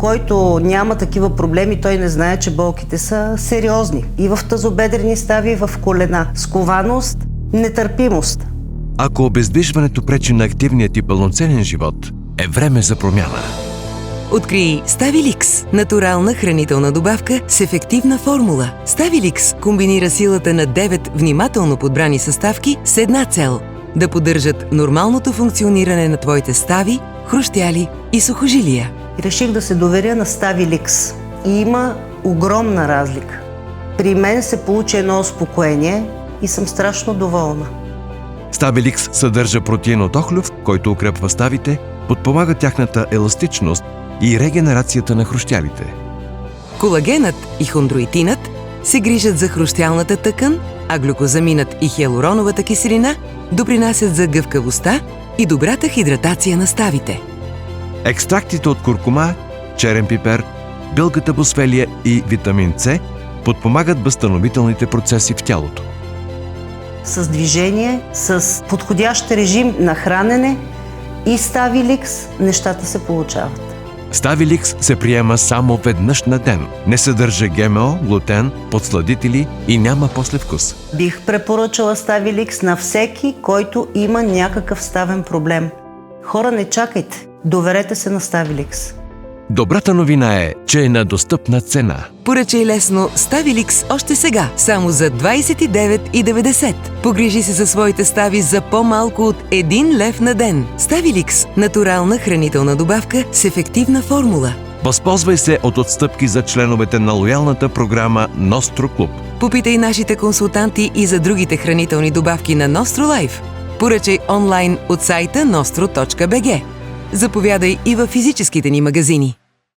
който няма такива проблеми, той не знае, че болките са сериозни. И в тазобедрени стави, и в колена. Скованост, нетърпимост. Ако обездвижването пречи на активният и пълноценен живот, е време за промяна. Открий Ставиликс – натурална хранителна добавка с ефективна формула. Ставиликс комбинира силата на 9 внимателно подбрани съставки с една цел – да поддържат нормалното функциониране на твоите стави, хрущяли и сухожилия. Реших да се доверя на Ставиликс. И има огромна разлика. При мен се получи едно успокоение и съм страшно доволна. Ставиликс съдържа протеин от охлюв, който укрепва ставите, подпомага тяхната еластичност и регенерацията на хрущялите. Колагенът и хондроитинът се грижат за хрущялната тъкан, а глюкозаминът и хиалуроновата киселина допринасят за гъвкавостта и добрата хидратация на ставите. Екстрактите от куркума, черен пипер, билката босфелия и витамин С подпомагат възстановителните процеси в тялото. С движение, с подходящ режим на хранене и Ставиликс нещата се получават. Ставиликс се приема само веднъж на ден. Не съдържа ГМО, глутен, подсладители и няма послевкус. Бих препоръчала Ставиликс на всеки, който има някакъв ставен проблем. Хора, не чакайте. Доверете се на Ставиликс. Добрата новина е, че е на достъпна цена. Поръчай лесно Ставиликс още сега, само за 29,90. Погрижи се за своите стави за по-малко от 1 лев на ден. Ставиликс – натурална хранителна добавка с ефективна формула. Възползвай се от отстъпки за членовете на лоялната програма Nostro Club. Попитай нашите консултанти и за другите хранителни добавки на Nostro Life. Поръчай онлайн от сайта nostro.bg. Заповядай и във физическите ни магазини.